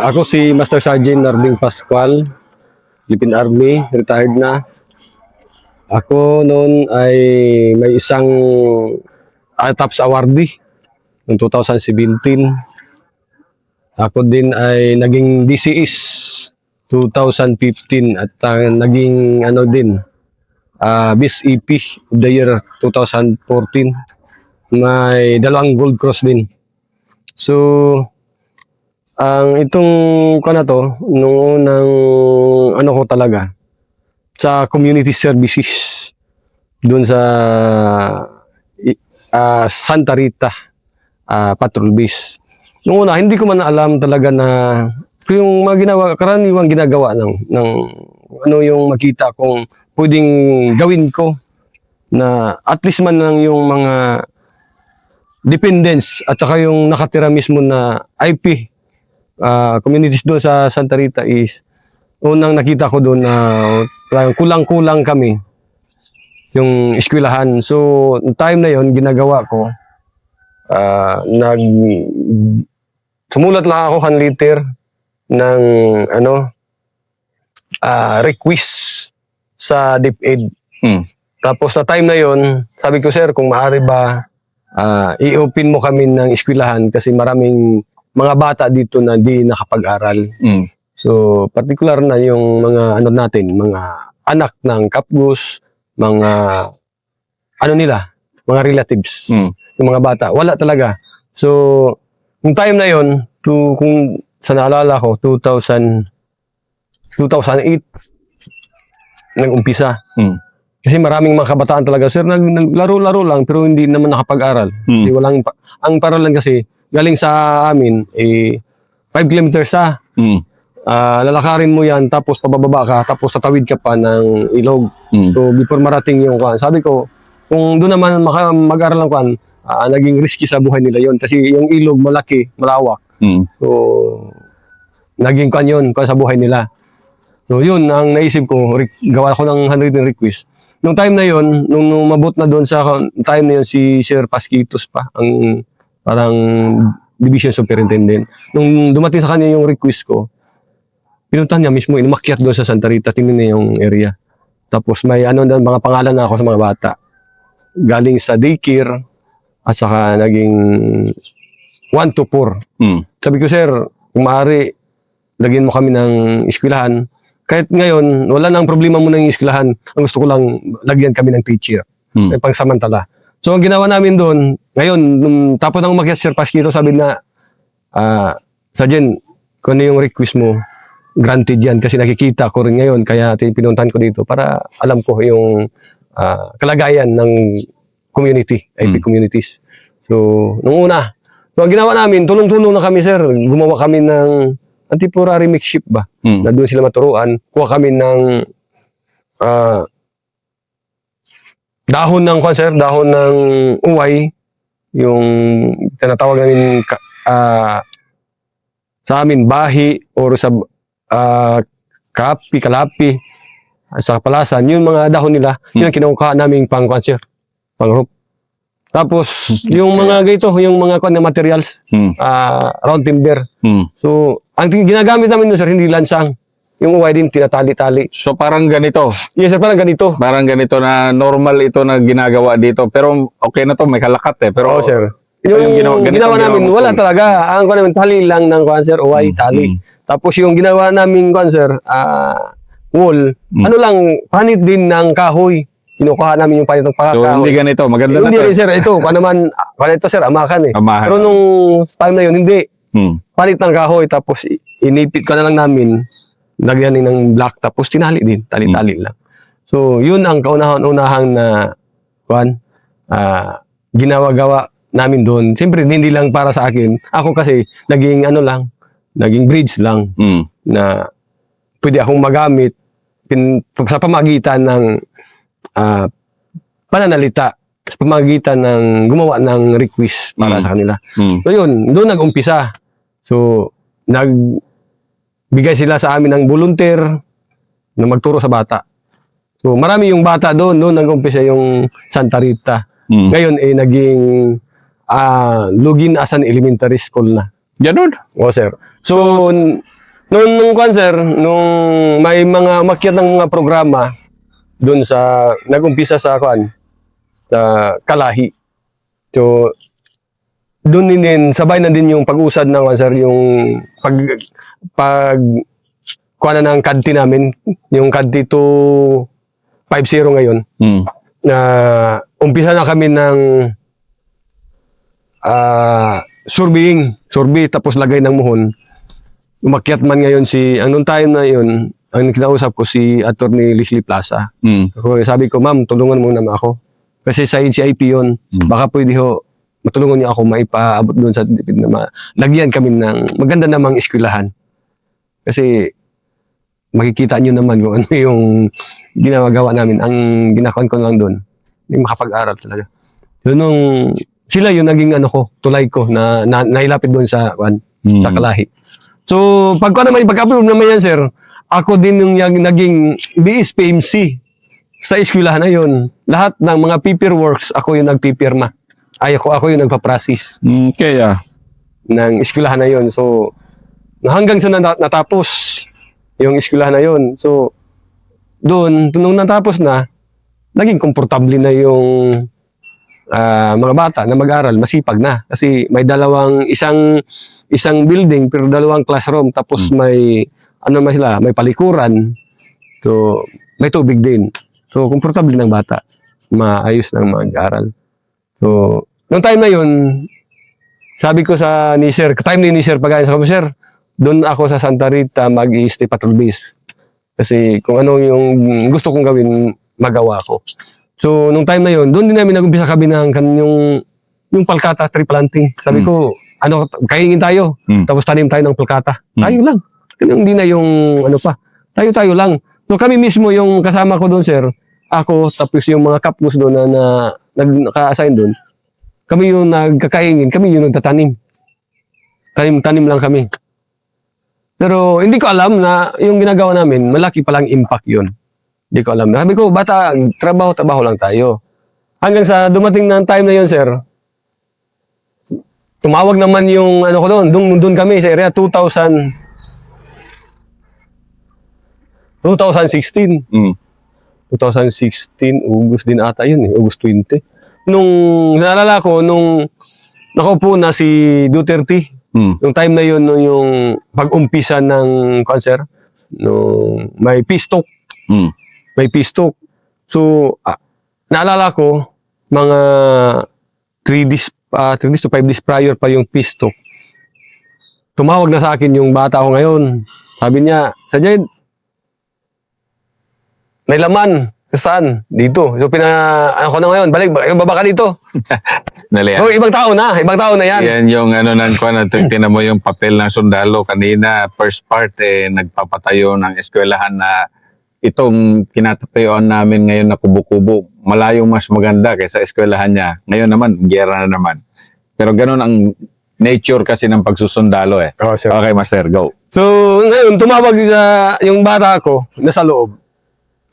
Ako si Master Sergeant Narding Pascual, Philippine Army, retired na. Ako noon ay may isang TAPS awardee noong 2017. Ako din ay naging DCS 2015 at naging Best EP of the year 2014. May 2 Gold Cross din. So, ang itong nung unang ko talaga sa community services doon sa Santa Rita patrol base. Noong una, hindi ko man alam talaga na yung mga karaniwang ginagawa ng yung makita kong pwedeng gawin ko na at least man lang yung mga dependents at saka yung nakatira mismo na IP communities doon sa Santa Rita is unang nakita ko doon na kulang-kulang kami yung eskwelahan. So, time na yon ginagawa ko, sumulat lang ako handletter ng request sa DepEd. Tapos na time na yon sabi ko, sir, kung maaari ba i-open mo kami ng eskwelahan kasi maraming mga bata dito na di nakapag-aral. So, particular na yung mga mga anak ng kapgus, mga mga relatives, yung mga bata. Wala talaga. So, yung time na yon kung sa naalala ko, 2008, nag-umpisa. Kasi maraming mga kabataan talaga, sir, naglaro-laro lang pero hindi naman nakapag-aral. Kasi ang paralan kasi, galing sa amin, 5 kilometers sa. Lalakarin mo yan, tapos pababa ka, tapos tatawid ka pa ng ilog. So, before marating yung sabi ko, kung doon naman mag-aral ng naging risky sa buhay nila yon kasi yung ilog malaki, malawak. So, naging yun sa buhay nila. So, yun ang naisip ko, gawa ko ng handwritten request. Nung time na yon, nung mabot na doon sa time na yon, si Sir Pasquitos pa, ang parang division superintendent. Nung dumating sa kanya yung request ko, pinuntahan niya mismo, inumakyat doon sa Santa Rita, tingnan niya yung area. Tapos may mga pangalan na ako sa mga bata. Galing sa daycare, at saka naging 1 to 4. Sabi ko, sir, kung maaari, lagyan mo kami ng eskwelahan. Kahit ngayon, wala nang problema mo ng eskwelahan. Ang gusto ko lang, lagyan kami ng teacher. May pangsamantala. So, ang ginawa namin doon, ngayon, nung tapos nang umakyat Sir Pasquito, sabi na, Sergeant, kung ano yung request mo, granted yan kasi nakikita ko rin ngayon, kaya pinuntahan ko dito para alam ko yung kalagayan ng community, IP communities. So, nung una, so, ang ginawa namin, tulong-tulong na kami, sir. Gumawa kami ng temporary makeshift ba? Na doon sila maturuan. Kuha kami ng dahon ng uway, yung tinatawag namin sa amin, bahi, or sa kalapi, sa palasan, yung mga dahon nila, yun ang kinukuha namin pang-roof. Tapos, yung mga yung mga materials, round timber. So, ang ginagamit namin nun, sir, hindi lansang. Yung uway din, tinatali-tali. So, parang ganito? Yes, sir, parang ganito. Parang ganito na normal ito na ginagawa dito. Pero, okay na to, may kalakat eh. Pero, sir. Yung ginawa namin, wala talaga. Ang tali lang ng sir, uway, tali. Tapos, yung ginawa namin, sir, wall, panit din ng kahoy. Kinukuha namin yung panit ng kahoy. So, hindi ganito. Maganda na to. Hindi, sir. Ito, ito, sir, amakan eh. Amakan. Pero nung time na yun, hindi. Panit ng kahoy, tapos inipit ka na lang namin, lagyan ng black, tapos tinali din, tali-tali lang. So, yun ang kaunahang na ginawa-gawa namin doon. Siyempre, hindi lang para sa akin. Ako kasi, naging naging bridge lang na pwede akong magamit sa pamagitan ng pananalita, sa pamagitan ng gumawa ng request para sa kanila. So, yun, doon nag-umpisa. So, nagbigay sila sa amin ng volunteer na magturo sa bata. So, marami yung bata doon nag-umpisa yung Santa Rita. Ngayon, naging Lugin Asan Elementary School na. Ganun? O, sir. So, nung kwan, sir, nung may mga umakyat ng mga programa doon sa, nag-umpisa sa kwan, sa Kalahi. So, doon din, sabay na din yung pag-usad ng kwan, sir, yung kuha na ng CAD namin, yung CAD 250 ngayon, na umpisa na kami ng survey, tapos lagay ng muhon. Umakyat man ngayon anong time na yun, ang kinausap ko si Attorney Leslie Plaza. Sabi ko, ma'am, tulungan muna ako. Kasi sa NCIP yun, baka pwede matulungan niyo ako maipaabot doon sa na lagyan kami ng maganda namang eskwelahan. Kasi makikita nyo naman kung ano yung ginagawa namin. Ang ginakawan ko lang doon, yung makapag-aral talaga. Sila yung naging tulay ko na nailapit doon sa Kalahi. So, pag-approve naman yan, sir, ako din yung naging BS PMC sa eskwelahan na yun. Lahat ng mga paperworks, ako yung nagpipirma. Ako yung nagpa-process. Okay, ng eskwelahan na yun. So, hanggang sa natapos yung eskwelahan na yun. So, doon, nung natapos na, naging komportable na yung mga bata na mag-aral, masipag na. Kasi may isang building pero dalawang classroom, tapos may may palikuran. So, may tubig din. So, komportable ng bata. Maayos ng mag-aral. So, nung time na yun, sabi ko sa ni Sir, time ni Sir Pagayan, sabi ko, Sir, doon ako sa Santa Rita mag-i-stay patrol base. Kasi kung ano yung gusto kong gawin, magawa ko. So, nung time na yun, doon din namin nag-umpisa kami ng yung palkata tree planting. Sabi ko, kaingin tayo. Tapos tanim tayo ng palkata. Tayo lang. Hindi na yung tayo lang. So, kami mismo yung kasama ko doon, sir. Ako, tapos yung mga kapus doon na naka-assign doon. Kami yung nagkakaingin. Kami yung nagtatanim. Tanim lang kami. Pero hindi ko alam na yung ginagawa namin, malaki palang impact yun. Hindi ko alam. Sabi ko, bata, trabaho lang tayo. Hanggang sa dumating ng time na yun, sir, tumawag naman yung ko doon kami sa area 2016. 2016, August din ata yun August 20. Naalala ko, nung nakaupo na si Duterte, yung time na yun, yung pag-umpisa ng cancer, may peace talk. May peace talk. So, naalala ko, mga 3 days to 5 days prior pa yung peace talk. Tumawag na sa akin yung bata ko ngayon. Sabi niya, Sajid, may laman. Saan? Dito. So, ako na ngayon, baba ka dito. So, ibang tao na yan. Yan yung tinan mo yung papel ng sundalo kanina, first part, nagpapatayo ng eskwelahan na itong kinatatayuan namin ngayon na kubo-kubo, malayong mas maganda kaysa eskwelahan niya. Ngayon naman, gera na naman. Pero ganun ang nature kasi ng pagsusundalo Oh, sure. Okay, Master, go. So, ngayon, tumawag yung bata ko nasa loob.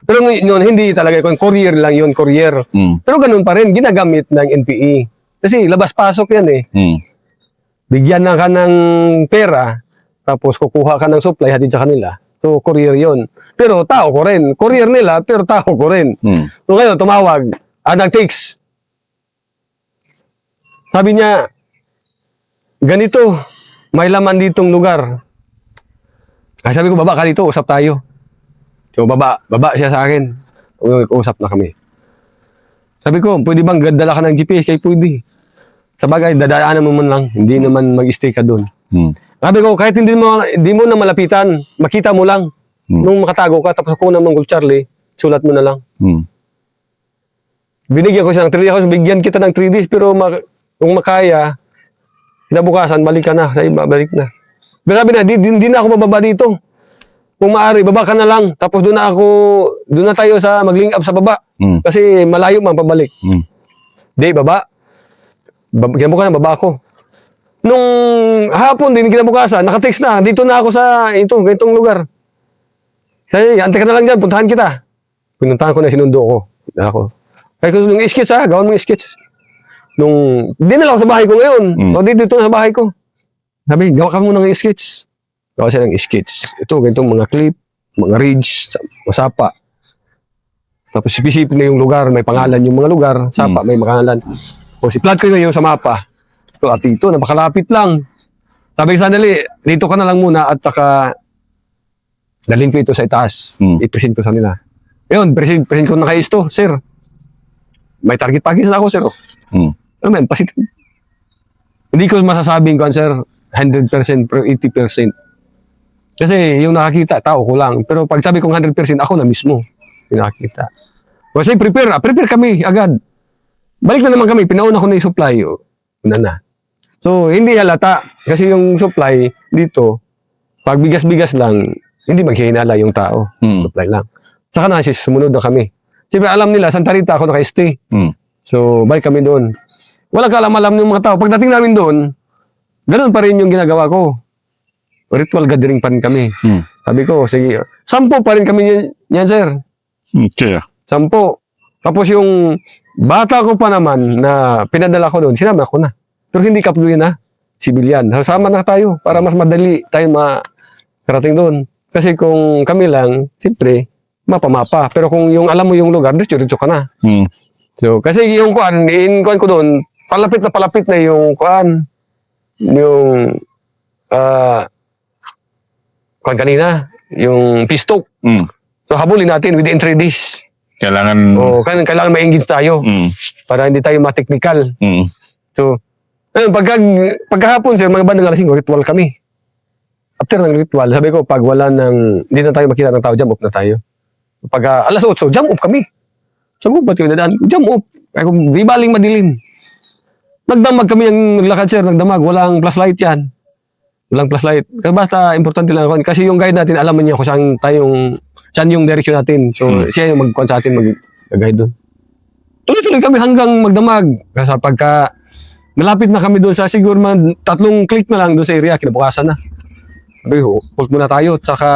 Pero yun, hindi talaga, courier lang yun, courier. Pero ganun pa rin, ginagamit ng NPE. Kasi labas-pasok yan Bigyan na ka ng pera, tapos kukuha ka ng supply, hatid sa kanila. So, courier yun. Pero tao ko rin. Courier nila, pero tao ko rin. So ngayon, tumawag. Nag-text. Sabi niya, ganito, may laman ditong lugar. Sabi ko, baba ka dito, usap tayo. So, baba siya sa akin. Usap na kami. Sabi ko, pwede bang dala ka ng GPS? Kaya pwede. Sa bagay, dadaanan mo man lang. Hindi naman mag-stay ka doon. Sabi ko, kahit hindi mo na malapitan, makita mo lang. Nung makatago ka, tapos ako naman, Charlie, sulat mo na lang. Binigyan ko siya ng 3 days. Bigyan kita ng 3 days, pero kung makaya, kinabukasan, balik ka na. Sa iba, balik na. Pero sabi na, di na ako mababa dito. Kung maaari, baba ka na lang. Tapos doon na tayo sa mag-link up sa baba. Kasi malayo man pabalik. Di, baba. Kinabukasan, baba ako. Nung hapon din, kinabukasan, naka-text na. Dito na ako sa ganitong lugar. Kasi, antay ka na lang dyan, puntahan kita. Pinuntahan ko na, sinundo ko. Kaya kung yung sketch gawan mo yung sketch. Di na lang sa bahay ko ngayon. O dito na sa bahay ko. Sabi, gawa ka muna ng sketch. Gawa sila ng sketch. Ito, ganitong mga clip, mga ridge, masapa. Tapos specific na yung lugar, may pangalan yung mga lugar, sapa, may pangalan. O si plot ko na yung sa mapa. So, at ito, napakalapit lang. Sabi ko, sandali, dito ka na lang muna at saka dalhin ko ito sa itaas. I-present ko sa nila. Yun, present ko na kay isto, sir. May target package na ako, sir. Ano man, positive. Hindi ko masasabing ko, sir, 100% pero 80%. Kasi yung nakakita, tao ko lang. Pero pag sabi kong 100%, ako na mismo yung nakakita. Kasi prepare kami agad. Balik na naman kami, pinauna ko na yung supply. Una na. So, hindi halata. Kasi yung supply dito, pag bigas-bigas lang, hindi maghihinala yung tao. Supply lang. Saka na, sumunod na kami. Siyempre, alam nila, Santa Rita ako naka-stay. So, balik kami doon. Walang kaalam-alam ng mga tao. Pagdating namin doon, ganun pa rin yung ginagawa ko. Ritual gathering pa rin kami. Sabi ko, sige, 10 pa rin kami yan, sir. Okay. 10. Tapos yung bata ko pa naman na pinadala ko doon, sinama ko na. Pero hindi kapluin na. Civilian. Sama na tayo para mas madali tayo makarating doon. Kasi kung kami lang, siyempre, mapa-mapa. Pero kung yung alam mo yung lugar, diretso ka na. So, kasi yung kuan ko doon, palapit na yung kuan. Yung, kuan kanina, yung pistok. So, habulin natin within 3 days. Kailangan... Kailangan ma-engage tayo. Para hindi tayo ma-technical. So, pagkahapon, sir, mga bandang alas 5, ritual kami. After ng ritual, sabi ko, pag wala hindi na tayo makita ng tao, jump off na tayo. Pag alas 8, jump off kami. So, ba't yung dadaan? Jump off. Kaya kung di baling madilim. Nagdamag kami yung naglakad, sir, nagdamag. Walang flashlight yan. Walang flashlight. Kasi basta, importante lang ako. Kasi yung guide natin, alam niya kung saan yung direction natin. So, siya yung mag-kuhan sa atin, mag-guide doon. Tuloy-tuloy kami hanggang magdamag. Kasi pagka malapit na kami doon sa siguro 3 click na lang doon sa area, kinabukasan na. Sabi, hold muna tayo, tsaka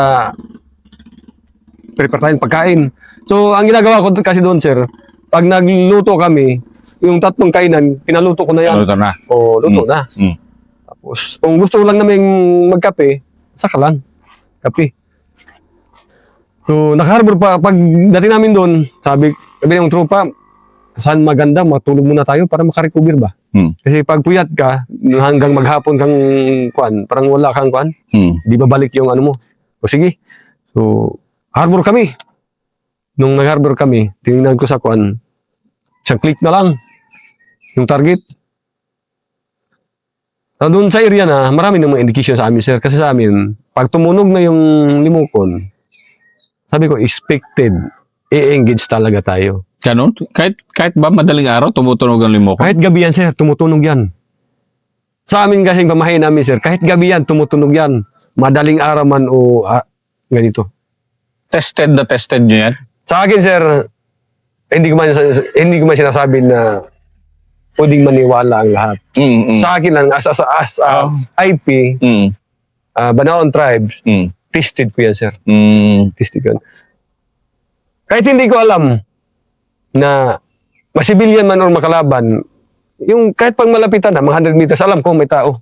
prepare tayo pagkain. So, ang ginagawa ko kasi doon, sir, pag nagluto kami, yung 3 kainan, pinaluto ko na yan. Luto na. Luto na. Tapos, kung gusto lang namin magkape, saka lang. Kape. So, naka-harbor pa. Pag dating namin doon, sabi ng tropa, saan maganda, matulog muna tayo para makarecover ba? Kasi pag puyat ka, hanggang maghapon kang kuan, parang wala kang kuan, di babalik yung ano mo. O sige. So, harbor kami. Nung nag-harbor kami, tinignan ko sa kuan, isang click na lang yung target. So, doon sa area na, marami ng mga indication sa amin, sir. Kasi sa amin, pag tumunog na yung limukon, sabi ko, expected, i-engage talaga tayo. Ganon? Kahit ba madaling araw, tumutunog ang limokon? Kahit gabi yan, sir, tumutunog yan. Sa amin kasing pamahay namin, sir, kahit gabi yan, tumutunog yan. Madaling araw man o ganito. Tested nyo yan? Sa akin, sir, hindi ko man sinasabi na pwedeng maniwala ang lahat. Sa akin lang, as IP, Banaon Tribes, tested ko yan, sir. Tested ko yan. Kahit hindi ko alam na masibilyan man o makalaban, yung kahit pang malapitan na, mga 100 meters, alam ko may tao.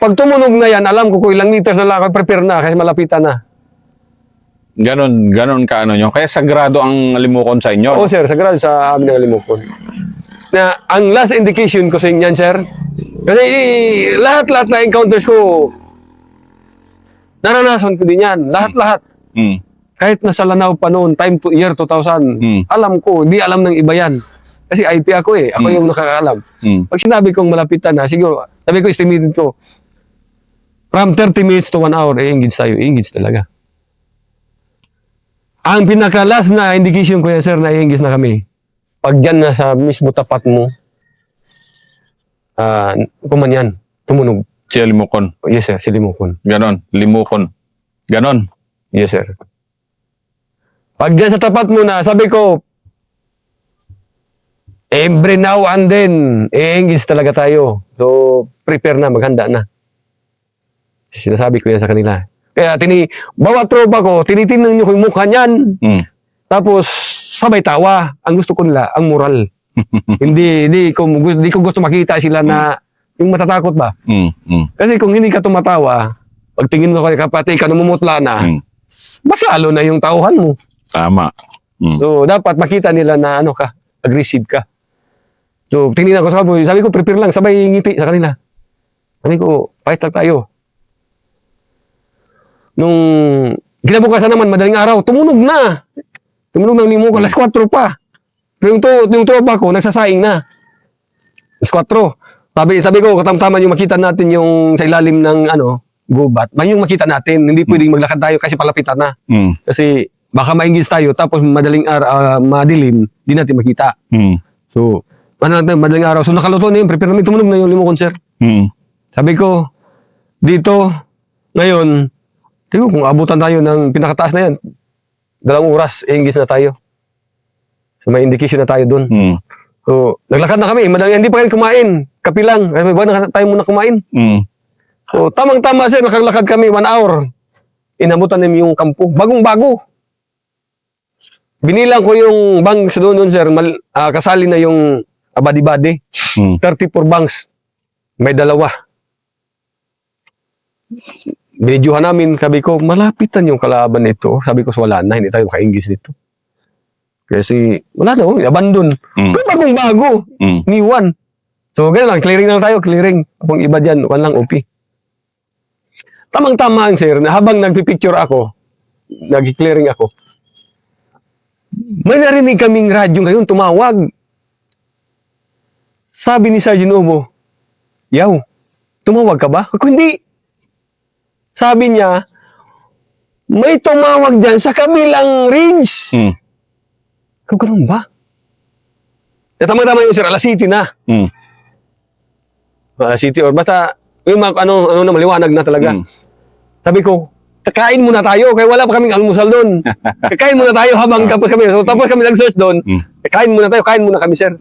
Pag tumunog na yan, alam ko kung ilang meters na lang ako, prepare na kasi malapitan na. Ganon ka ano nyo. Kaya sagrado ang limukon sa inyo. Oo, sir, sagrado sa amin ang limukon. Na ang last indication ko sa inyan, sir, kasi lahat na encounters ko, naranasan ko din yan. Lahat. Kahit nasa Lanao pa noon, year 2000, alam ko, di alam ng iba yan. Kasi IP ako eh. Ako yung nakakaalam. Pag sinabi kong malapitan na, siguro, sabi ko, estimated ko, from 30 minutes to 1 hour, engage tayo. Engage talaga. Ang pinaka-last na indication ko yan, sir, na engage na kami. Pag dyan na sa mismo tapat mo, kuman yan, tumunog. Siya limukon. Yes, sir, si limukon. Ganon, limukon. Ganon. Yes, sir. Pag dyan sa tapat mo na, sabi ko, every now and then, engage talaga tayo. So, prepare na, maghanda na. Sinasabi ko yan sa kanila. Kaya, bawat tropa ko, tinitingnan nyo ko yung mukha niyan. Tapos, sabay tawa. Ang gusto ko nila, ang moral. hindi ko gusto makita sila na, yung matatakot ba? Kasi kung hindi ka tumatawa, Pagtingin mo kay kapatid ka namumutla na, mas lalo na yung tauhan mo. Tama. So, dapat makita nila na ano ka, aggressive ka. So, tingin ako sa kaboy, sabi ko, prepare lang, sabay ngiti sa kanila. Sabi ko, fight lang tayo. Nung kinabukasan naman, madaling araw, tumunog na. Tumunog ng limo ko, alas 4 pa. Pero yung tropa ko, nagsasaing na. Alas 4. Sabi ko, katamtaman yung makita natin yung sa ilalim ng gubat. Yung makita natin, hindi pwedeng maglakad tayo kasi palapitan na. Kasi baka maingis tayo, tapos madilim, di natin makita. So, madaling araw. So, nakaluto na yun, prepare namin, tumunog na yung limo concert. Sabi ko, dito, ngayon, tingnan kung abutan tayo ng pinakataas na yan, 2 oras, ingis na tayo. So, may indication na tayo dun. So, naglakad na kami, hindi pa kayo kumain, kapi lang, ba tayo muna kumain. So, tamang-tama sir, nakaglakad kami 1 hour. Inabutan namin yung kampo, bagong-bago. Binilang ko yung banks doon sir, kasali na yung abadi-badi. 34 banks, may 2. Binidyohan namin, sabi ko, malapitan yung kalaban nito. Sabi ko, wala na, hindi tayo makaingis nito. Kasi, wala na, abandon. Pero bagong-bago, niwan. So, ganyan lang, clearing lang tayo, clearing. Kung iba dyan, walang OP. Tamang-tama ang sir, na habang nagpipicture ako, nag-clearing ako, may narinig kaming radyo ngayon, tumawag. Sabi ni Sergeant Obo, "Yaw, tumawag ka ba?" Ako, hindi. Sabi niya, may tumawag dyan sa kabilang ridge. Kung ganun ba? Tama-tama yun, sir. Alas City na. Alas City or basta, yung na, maliwanag na talaga. Sabi ko, kakain muna tayo, kaya wala pa kaming almusal doon. Kakain muna tayo habang tapos kami. So, tapos kami nag-search doon. Kain muna tayo, kain muna kami, sir.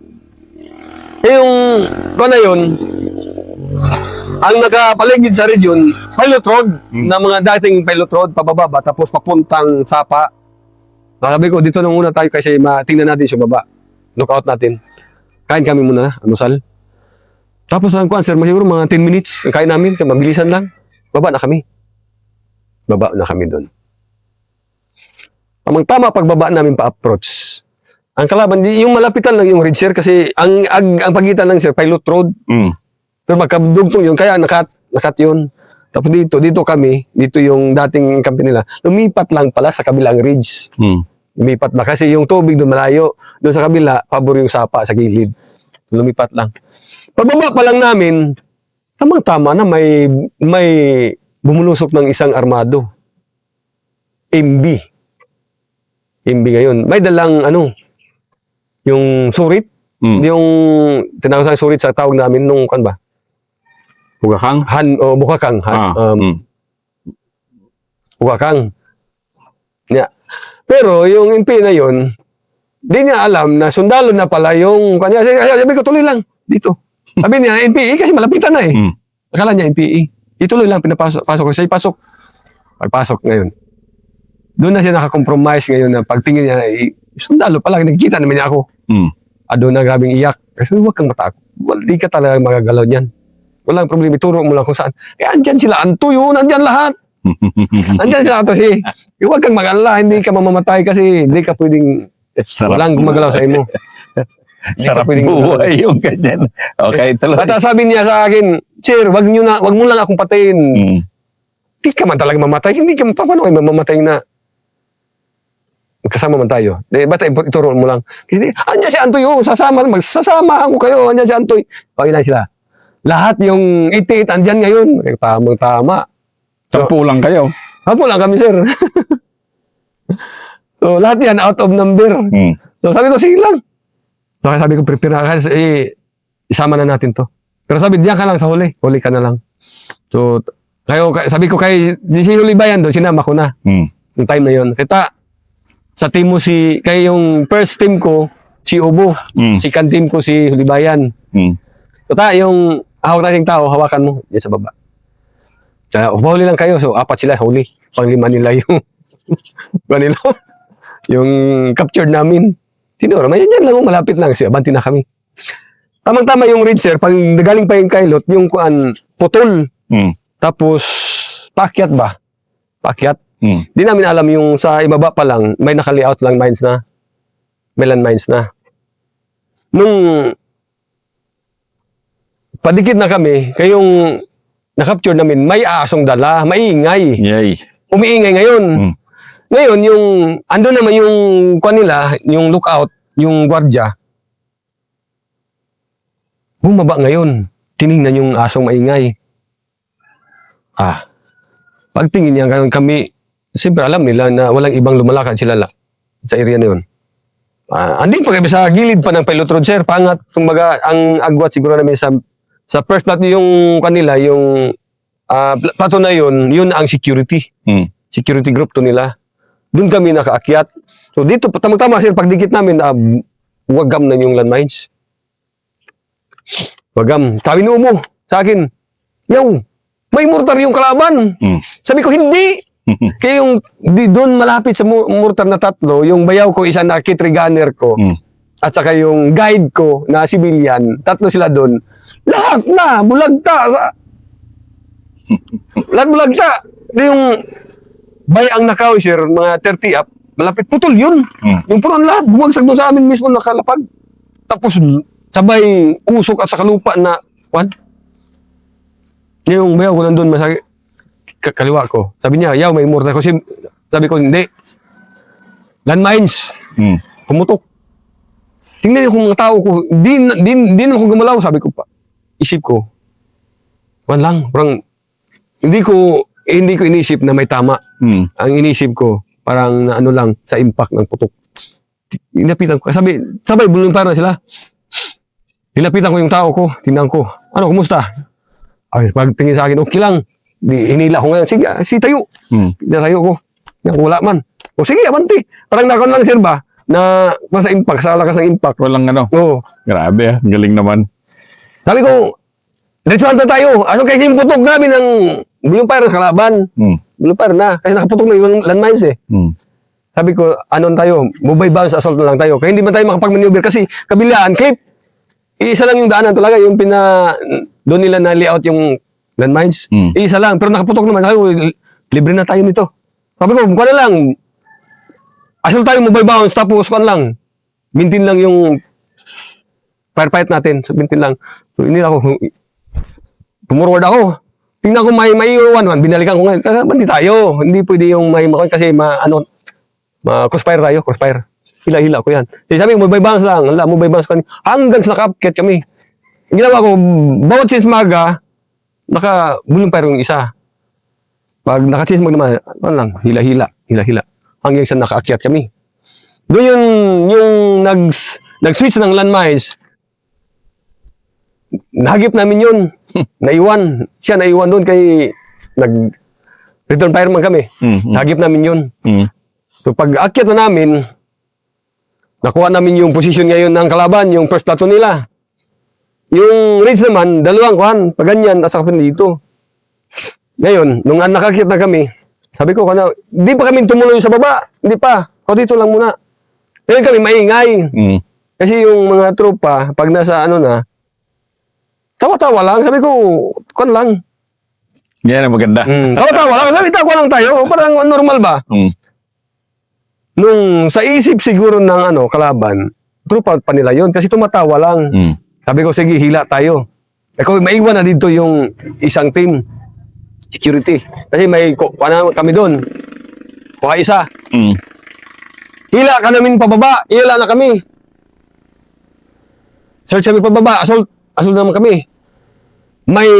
Yung, na yun, ang nakapaligid sa region, pilot road, na mga dating pilot road, pababa, tapos papuntang Sapa. Sabi ko, dito nung una tayo kasi tingnan natin sa baba. Lookout natin. Kain kami muna, almusal. Tapos ang sir, siguro mga 10 minutes, kain namin, mabilisan lang. Baba na kami. Baba na kami doon. Tama pagbaba namin pa-approach. Ang kalaban, yung malapitan lang yung ridge, sir, kasi ang pagitan lang, sir, pilot road. Pero magkabugtong yun, kaya nakat yun. Tapos dito kami, dito yung dating kampi nila, lumipat lang pala sa kabilang ridge. Lumipat na kasi yung tubig doon malayo. Doon sa kabila, pabor yung Sapa sa gilid. Lumipat lang. Pababa pa lang namin, tamang-tama na may bumulusok ng isang armado. MB ngayon. May dalang yung surit. Yung tinawag sa surit sa tawag namin nung kan ba? Bukakang? Bukakang. Bukakang. Yeah. Pero yung MP na yun, di niya alam na sundalo na pala yung kanya. Sabi ko, tuloy lang dito. Sabi niya, NPE kasi malapitan na eh. Akala niya NPE. Ituloy lang, pinapasok ko. Siya pagpasok ngayon. Doon na siya nakakompromise ngayon na pagtingin niya, sundalo pala, nagkita naman niya ako. Doon na grabing iyak. Kasi huwag kang matakot. Hindi ka talaga magagalaw niyan. Walang problema, ituro mo lang kung saan. Andyan sila, Antuyo, andyan lahat. Andyan sila kasi, huwag kang mag-alala, hindi ka mamamatay kasi hindi ka pwedeng, walang gumagalaw sa imo. Sarap buhay yung ganyan. Okay, tuloy. At sabi niya sa akin, "Sir, wag mo lang akong patayin. Hindi ka man talaga mamatay. Hindi ka paano kayo mamamatay na kasama man tayo. Basta ituro mo lang. Kasi, andyan si Antoy, magsasamahan ko kayo. Andyan si Antoy." Okay na sila. Lahat yung 88 andyan ngayon. Tamang-tama. Sampu lang kayo. Sampu lang kami, sir. So, lahat yan out of number. So, sabi ko, sige lang. So, sabi ko, prepare na. Isama na natin to. Pero sabi, diyan ka lang sa huli. Huli ka na lang. So, sabi ko kay si Huli Bayan doon, sinama ko na. Yung time na yun. Kita, sa team mo kay yung first team ko, si Obo. Second team ko, si Huli Bayan. Kita, yung hawak nating tao, hawakan mo. Yan sa baba. Huli lang kayo. So, 4 sila huli. Pang-5 nila yung yung captured namin. Tinuro, may yan lang, malapit lang. Kasi abanti na kami. Tamang-tama yung ridge, sir. Pag nagaling pa yung kailot, yung putol. Tapos, paakyat ba? Paakyat. Mm. Di namin alam yung sa ibaba pa lang, may naka-layout lang mines na. May landmines na. Nung padikit na kami, kayong na-capture namin, may asong dala, maingay. Yay. Umiingay ngayon. Mm. Ngayon, ando naman yung nila, yung lookout, yung gwardya. Bumaba ngayon. Tinignan yung asong maingay. Pagtingin niya kami, siyempre alam nila na walang ibang lumalakad sila sa area na yun. Andin pa kami sa gilid pa ng pilot road, sir. Pangat, kumbaga, ang agwat siguro namin sa first plot yung kanila, yung plato na yun ang security. Mm. Security group to nila. Doon kami nakaakyat. So dito, tamang-tama sir, pagdikit namin, wagam na yung landmines. Wagam. Sabi ni Umo sa akin, yaw, may mortar yung kalaban. Mm. Sabi ko, hindi. Kaya yung doon malapit sa mortar na tatlo, yung bayaw ko, isa na kitri gunner ko, at saka yung guide ko na civilian, tatlo sila doon. Lahat na, bulagta. Lahat bulagta. Yung bayang nakaw, sir, mga 30 up, malapit putol yun. Yung puron lahat, bumagsak doon sa amin mismo nakalapag. Tapos sabay usok at saka lupa na, yung bayaw ko nandun, masakit. Kaliwa ko. Sabi niya, yaw, may mortar ko. Sabi ko, hindi. Landmines. Pumutok. Tingnan niyo kung mga tao ko, di na ako gumalaw, sabi ko pa. Isip ko, lang, parang, hindi ko inisip na may tama. Ang inisip ko, parang ano lang, sa impact ng putok. Nilapitan ko. Sabay, buluntar na sila. Nilapitan ko yung tao ko, tingnan ko, ano, kumusta? Pagtingin sa akin, okay lang. Hinila ko ngayon, sige, tayo. Tayo ko. Wala man. O sige, abanti. Parang nakon lang sir ba, na sa impact, sa lakas ng impact. Walang ano. Oo. Grabe galing naman. Sabi ko, diretsuhan na tayo. Ano kasi yung putok namin ng blue fire sa kalaban. Blue fire na. Kasi nakaputok na yung landmines eh. Sabi ko, anon tayo? Mobile bounce assault na lang tayo. Kaya hindi man tayo makapag-maneuver kasi kabilaan, clip. Isa lang yung daanan talaga. Yung doon nila na-layout yung landmines. Isa lang. Pero nakaputok naman. Sabi ko, libre na tayo nito. Sabi ko, kuha na lang. Assault tayo mobile bounce. Tapos kuha lang. Mintin lang yung firefight natin. So, mintin lang. So, hindi ako. Tumurward ako. Tingnan ko may iwan. Binalikan ko ngayon. Hindi tayo. Hindi pwede yung may makon kasi crossfire tayo. Crossfire. Hila-hila ko yan. Sabi ko, mobile bounce lang. Mobile bounce kami. Hanggang sa naka-upket kami. Ginawa ko, bawat since maga, naka-voluntary yung isa. Pag naka-since naman, ano lang, hila-hila. Hanggang sa naka-akyat kami. Doon yung nag-switch ng landmines, nahagip namin yun. Naiwan. Siya naiwan doon kay nag-return fire man kami. Nahagip namin yun. So pag akyat na namin, nakuha namin yung position ngayon ng kalaban, yung first platoon nila. Yung ridge naman, dalawang kuhan, pag ganyan, at saka dito. Ngayon, nung nakakit na kami, sabi ko, di pa kami tumuloy sa baba, hindi pa, o dito lang muna. Ngayon kami maingay. Kasi yung mga tropa, pag nasa tawa-tawa lang, sabi ko, kuhan lang. Yan ang maganda. Tawa-tawa lang, sabi, tawa lang tayo, parang normal ba? Nung sa isip siguro ng kalaban, tropa pa nila yun, kasi tumatawa lang. Sabi ko, sige, hila tayo. Eko, maiwan na dito yung isang team. Security. Kasi may kami doon. Kuha isa. Hila ka namin pababa. Hila na kami. Search kami pababa. Assault naman kami. May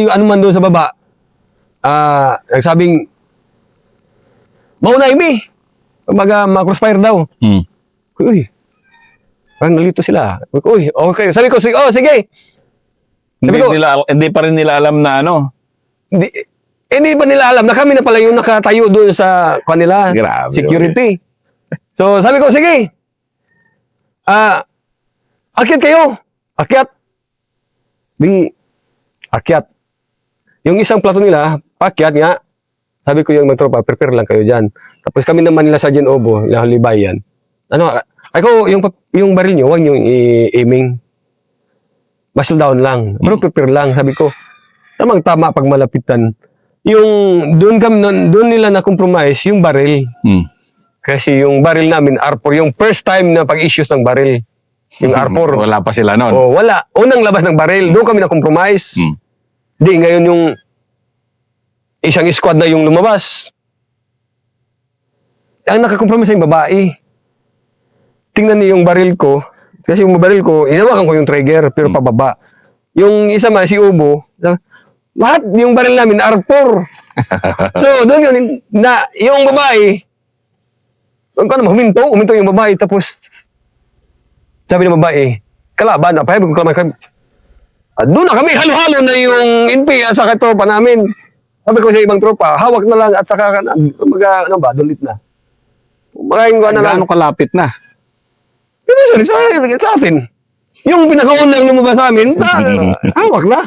ano man doon sa baba. Nagsabing, mauna imi. Ma-crossfire daw. Uy. Parang nalito sila. Uy, okay. Sabi ko, sige. Hindi pa rin nila alam na Hindi pa nila alam na kami na pala yung nakatayo doon sa kanila. Grabe, security. So, sabi ko, sige. Akyat kayo. Akyat. Akyat. Yung isang plato nila, pakyat nga. Sabi ko yung magtropa, prepare lang kayo dyan. Tapos kami naman nila Sergeant Obo, Libayan. Ako, yung baril nyo, huwag nyo i-aiming. Muscle down lang. Pero prepare lang. Sabi ko, tama pag malapitan. yung doon nila na compromise yung baril. Kasi yung baril namin R4, yung first time na pag-issues ng baril, yung R4. Wala pa sila noon. Oh, wala. Unang labas ng baril, doon kami na compromise. Di ngayon yung isang squad na yung lumabas. Ang nakakompromise yung babae. Tingnan niyo yung baril ko. Kasi yung baril ko, inawakan ko yung trigger, pero pababa. Yung isa man, si Ubo, lahat yung baril namin, R4. So, doon yun, na, yung babae, huminto yung babae, tapos, sabi ng babae, kalaban, pahay ko kalaban. Doon na kami, halo-halo na yung NP at saka tropa namin. Sabi ko sa ibang tropa, hawak na lang at saka, dulit na. Maraming ko na lang. Gaano kalapit na? Sorry, sa atin. Yung pinakaunang lumabas sa amin, hawak na.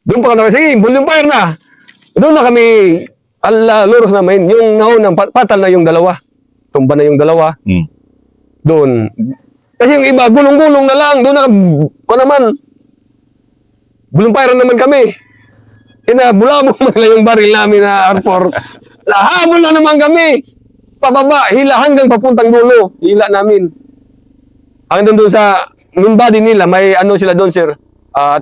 Doon pa kami, sige, bonfire na. Doon na kami, luros namin. Yung naunang, patal na yung dalawa. Tumba na yung dalawa. Doon. Kasi yung iba, gulong-gulong na lang. Doon na, naman. Bonfire naman kami. Bulabog mo na yung baril namin na R4. Lahabol na naman kami. Pababa, hila hanggang papuntang dulo. Hila namin. Hanggang doon sa main body nila, may ano sila doon, sir,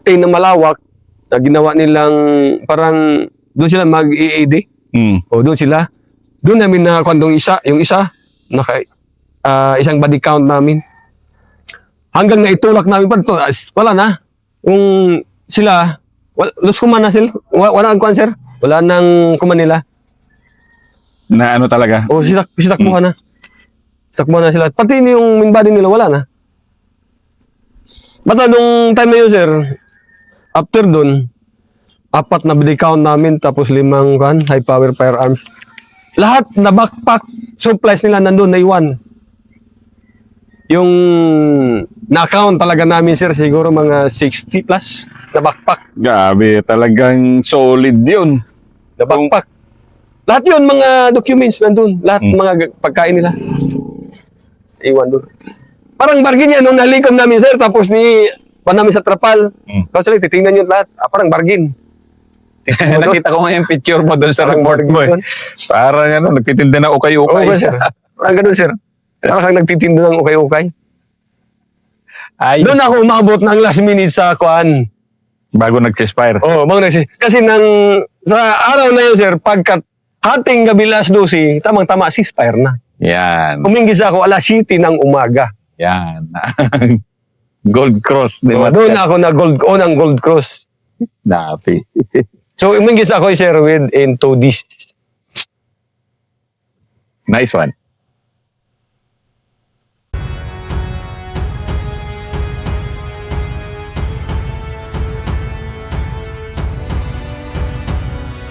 tin na malawak na ginawa nilang parang doon sila mag-EAD. O doon sila. Doon namin na yung isa, isang body count namin. Hanggang naitulak namin pa, wala na. Kung sila, los kuman na sila. Wala ang kuman, sir. Wala nang kuman nila. Na ano talaga? O sitakbuhan na. Sitakbuhan na sila. Pati yung main body nila, wala na. Basta nung time na yun, sir, after dun, 4 na body count namin, tapos 5 high power firearms. Lahat na backpack supplies nila nandun na iwan. Yung na-count talaga namin, sir, siguro mga 60 plus na backpack. Grabe, talagang solid yun. Na backpack. Lahat yun, mga documents nandun. Lahat mga pagkain nila. Iwan doon. Parang bargain yan nung nalikom namin, sir. Tapos namin sa trapal. Tapos titingnan yun lahat. Parang bargain. Nakita ko nga yung picture mo doon sa report mo. Parang nagtitinda ng ukay-ukay. Oo, sir. Parang ganun, sir. Parang nagtitinda ng ukay-ukay. Doon ako umabot ng last minute sa kuan. Bago nag-expire. Oo, bago nag-expire. Kasi sa araw na yun, sir, pagkat hating gabi last 12, tamang-tama, ceasefire na. Yan. Umingis ako alas 7 ng umaga. Yan. Gold Cross, di ba? Doon ako na ng Gold Cross. Dati. So, umingis ako, sir, within 2 days. Nice one.